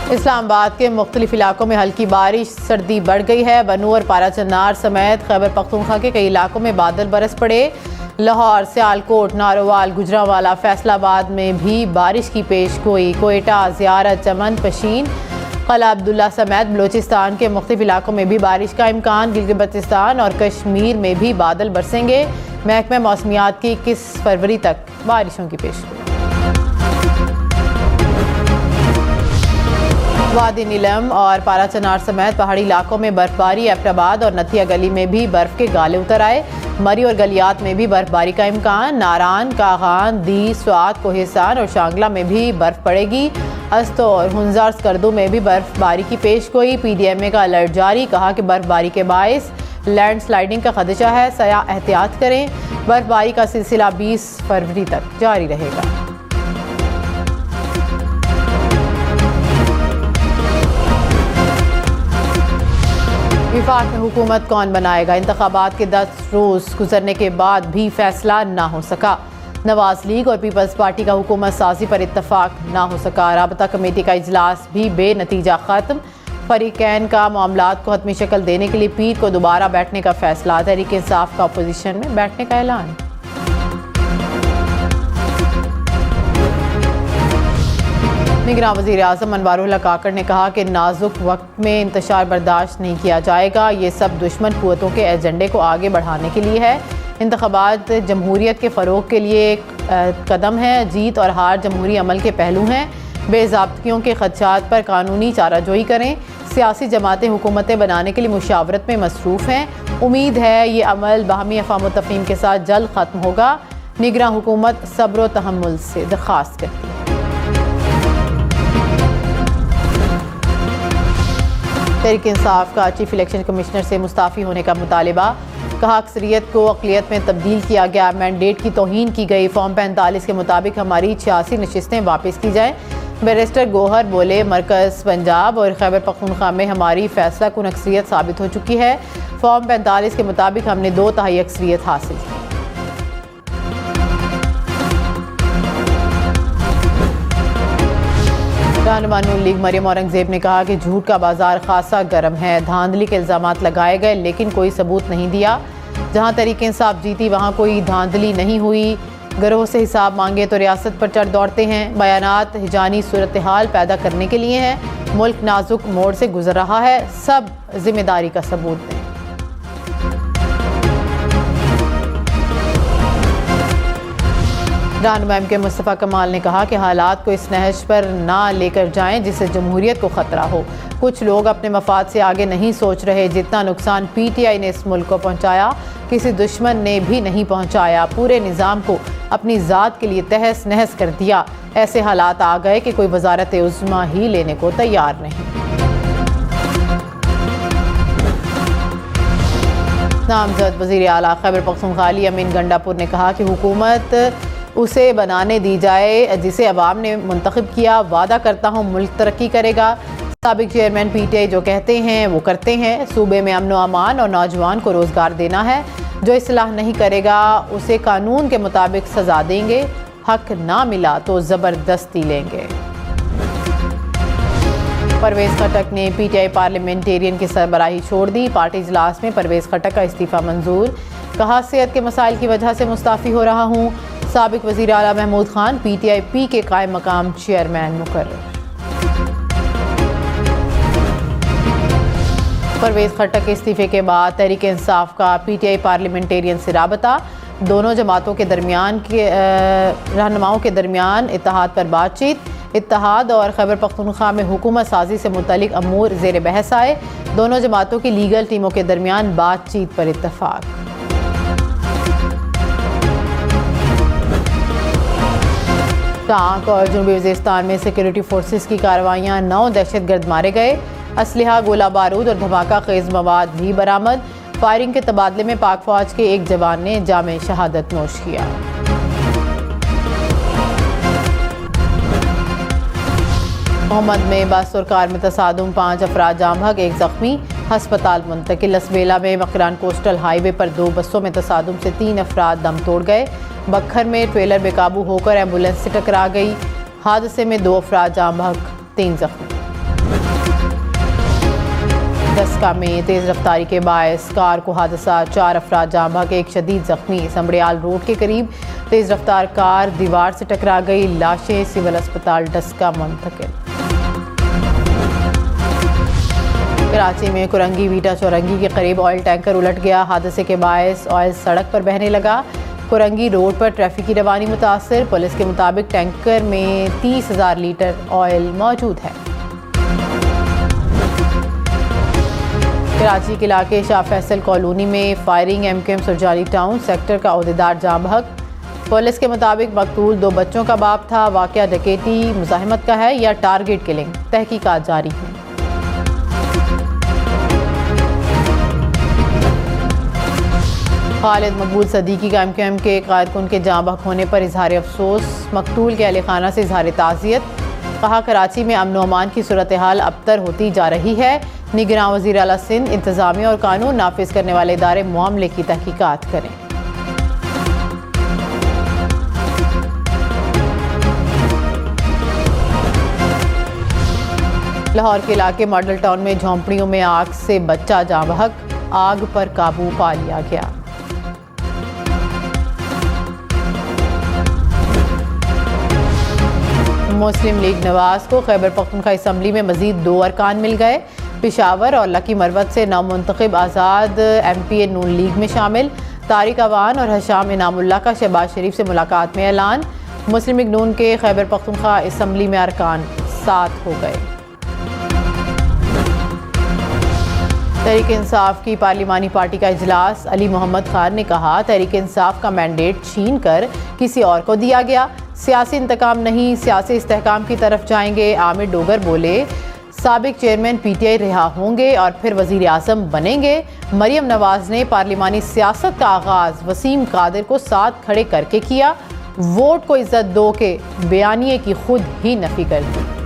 इस्लामाबाद के मुख्तलिफ इलाकों में हल्की बारिश, सर्दी बढ़ गई है। बनू और पारा चन्नार समेत खैबर पख्तूनख्वा के कई इलाकों में बादल बरस पड़े। लाहौर, सियालकोट, नारोवाल, गुजरांवाला, फैसलाबाद में भी बारिश की पेशगोई। कोयटा, ज़ियारत, चमन, पशीन, कला अब्दुल्ला समेत बलोचिस्तान के मुख्तलिफ इलाकों में भी बारिश का इम्कान। गिलगित बल्तिस्तान और कश्मीर में भी बादल बरसेंगे। महकमा मौसमियात की 21 फरवरी तक बारिशों की पेशगोई। वादी नीलम और पारा चनार समेत पहाड़ी इलाकों में बर्फबारी। एबटाबाद और नथिया गली में भी बर्फ के गाले उतर आए। मरी और गलियात में भी बर्फबारी का इम्कान। नारान, कागान, दी, स्वात, कोहिस्तान और शांगला में भी बर्फ पड़ेगी। अस्तो और हुंजार स्कर्दू में भी बर्फबारी की पेशगोई। PDMA का अलर्ट जारी। कहा कि बर्फबारी के बायस लैंड स्लाइडिंग का खदशा है, सयाह एहतियात करें। बर्फबारी का सिलसिला 20 फरवरी तक जारी रहेगा। विफाक में हुकूमत कौन बनाएगा? इंतखाबात के 10 रोज़ गुजरने के बाद भी फैसला ना हो सका। नवाज लीग और पीपल्स पार्टी का हुकूमत साजी पर इत्तफाक ना हो सका। राबता कमेटी का इजलास भी बेनतीजा ख़त्म। फरीकैन का मामलात को हतमी शक्ल देने के लिए पीर को दोबारा बैठने का फैसला। तहरीक इंसाफ का अपोजिशन में बैठने का ऐलान। निगरान वज़ीर आज़म अनवारुल हक काकड़ ने कहा कि नाजुक वक्त में इंतशार बर्दाश्त नहीं किया जाएगा। ये सब दुश्मन कुव्वतों के एजेंडे को आगे बढ़ाने के लिए है। इंतखाबात जमहूरियत के फ़रोग के लिए एक कदम है। जीत और हार जमहूरी अमल के पहलू हैं। बेज़ाब्तियों के खदशात पर कानूनी चाराजोई करें। सियासी जमातें हुकूमतें बनाने के लिए मुशावरत में मसरूफ़ हैं। उम्मीद है ये अमल बाहमी अफ़ाम व तफ़हीम के साथ जल्द ख़त्म होगा। निगरान हुकूमत सब्र व तहम्मुल से दरख्वास्त करती है। तहरीक इंसाफ का चीफ इलेक्शन कमिश्नर से मुस्ताफ़ी होने का मुतालिबा। कहा अक्सरियत को अक़लियत में तब्दील किया गया। मैंडेट की तौहीन की गई। फॉर्म 45 के मुताबिक हमारी 86 नशिस्तें वापस की जाएँ। बैरिस्टर गोहर बोले मरकज़ पंजाब और खैबर पख्तूनख्वा में हमारी फैसला कुन अक्सरियत साबित हो चुकी है। फॉर्म 45 के मुताबिक हमने 2/3 अक्सरियत हासिल की। रहनुमा नून लीग मरियम औरंगजेब ने कहा कि झूठ का बाजार खासा गर्म है। धांधली के इल्ज़ामात लगाए गए लेकिन कोई सबूत नहीं दिया। जहां तहरीक इंसाफ जीती वहां कोई धांधली नहीं हुई। गिरोह से हिसाब मांगे तो रियासत पर चढ़ दौड़ते हैं। बयानात हिजानी सूरत हाल पैदा करने के लिए हैं। मुल्क नाजुक मोड़ से गुजर रहा है। सब जिम्मेदारी का सबूत दें। रहनुमा MK मुस्तफ़ा कमाल ने कहा कि हालात को इस नहज पर ना लेकर जाएं जिससे जमहूरियत को ख़तरा हो। कुछ लोग अपने मफाद से आगे नहीं सोच रहे। जितना नुकसान PTI ने इस मुल्क को पहुँचाया किसी दुश्मन ने भी नहीं पहुँचाया। पूरे निज़ाम को अपनी ज़ात के लिए तहस नहस कर दिया। ऐसे हालात आ गए कि कोई वज़ारत उज़्मा ही लेने को तैयार नहीं। नामज़द वज़ीर आला खैबर पख्तूनख्वा अली अमीन गंडापुर ने कहा कि हुकूमत उसे बनाने दी जाए जिसे अवाम ने मुंतखब किया। वादा करता हूँ मुल्क तरक्की करेगा। साबिक चेयरमैन PTI जो कहते हैं वो करते हैं। सूबे में अमन व अमान और नौजवान को रोज़गार देना है। जो इस्लाह नहीं करेगा उसे कानून के मुताबिक सज़ा देंगे। हक ना मिला तो ज़बरदस्ती लेंगे। परवेज़ खटक ने PTI पार्लियामेंटेरियन की सरबराही छोड़ दी। पार्टी इजलास में परवेज़ खटक का इस्तीफ़ा मंजूर। कहा सेहत के मसाइल की वजह से मुस्ताफ़ी हो रहा हूँ। साबिक वज़ीर आला महमूद खान PTI P के कायम मकाम चेयरमैन मुकर्रर। परवेज़ खटक के इस्तीफ़े के बाद तहरीक इंसाफ का PTI पार्लियामेंटेरियन से राबता। दोनों जमातों के दरमियान के रहनुमाओं के दरमियान इत्तेहाद पर बातचीत। इत्तेहाद और खैबर पख्तूनख्वा में हुकूमत साजी से मुतल्लिक अमूर ज़ेर बहस आए। दोनों जमातों की लीगल टीमों के दरमियान बातचीत पर इत्तफाक। टांक और जनूबी वज़ीरिस्तान में सिक्योरिटी फोर्सेस की कार्रवाइयाँ। 9 दहशतगर्द मारे गए। असलहा, गोला बारूद और धमाका खेज मवाद भी बरामद। फायरिंग के तबादले में पाक फौज के एक जवान ने जामे शहादत नोश किया। मोहम्मद में बस और कार में तसादुम, 5 अफराद जाम बहक, 1 ज़ख्मी, हस्पताल मुंतकिल। लसबेला में मकरान कोस्टल हाईवे पर 2 बसों में तसादुम से 3 अफराद दम तोड़ गए। बखर में ट्रेलर बेकाबू होकर एम्बुलेंस से टकरा गई। हादसे में 2 अफराद जाम बहक, 3 ज़ख्मी। डस्का में तेज़ रफ्तारी के बायस कार को हादसा, 4 अफराद जाँ बहक, एक शदीद जख्मी। संबड़ियाल रोड के करीब तेज़ रफ्तार कार दीवार से टकरा गई, लाशें सिविल अस्पताल डस्का मुंतकिल। कराची में कुरंगी वीटा चौरंगी के करीब ऑयल टैंकर उलट गया, हादसे के बायस ऑयल सड़क पर बहने लगा। कुरंगी रोड पर ट्रैफिक की रवानी मुतासर, पुलिस के मुताबिक टैंकर में 30,000 लीटर ऑयल मौजूद है। कराची के इलाके शाह फैसल कॉलोनी में firing, MQM Surjani town sector का ओहदेदार जाँ बहक। पुलिस के मुताबिक मकतूल 2 बच्चों का बाप था। वाक़या डकैती मुज़ाहिमत का है या टारगेट किलिंग, तहकीकात जारी है। खालिद मकबूल सदीकी का MQM के कारकुन के जाँ बहक होने पर इजहार अफसोस, मकतूल के अहले खाना से इजहार ताज़ियत। कहा कराची में अमन व अमान की सूरत हाल अबतर होती जा रही है। निगरान वज़ीर आला सिंध इंतज़ामिया और कानून नाफिज करने वाले इदारे मामले की तहकीकात करें। लाहौर के इलाके मॉडल टाउन में झोंपड़ियों में आग से बच्चा जाँ बहक, आग पर काबू पा लिया गया। मुस्लिम लीग नवाज को खैबर पख्तूनख्वा असम्बली में मजीद 2 अरकान मिल गए। पेशावर और लकी मरवत से नवमुंतखब आज़ाद MPA नून लीग में शामिल। तारिक अवान और हशाम इनामुल्लाह का शहबाज शरीफ से मुलाकात में ऐलान। मुस्लिम लीग नून के खैबर पख्तूनख्वा असम्बली में अरकान 7 हो गए। तहरीक इंसाफ की पार्लिमानी पार्टी का इजलास, अली मोहम्मद खान ने कहा तहरीक इंसाफ का मैंडेट छीन कर किसी और को दिया गया, सियासी इंतकाम नहीं सियासी इस्तेहकाम की तरफ जाएंगे। आमिर डोगर बोले साबिक चेयरमैन PTI रिहा होंगे और फिर वजीर आज़म बनेंगे। मरियम नवाज ने पार्लिमानी सियासत का आगाज़ वसीम कादिर को साथ खड़े करके किया, वोट को इज्जत दो के बयानिए की खुद ही नफी कर दी।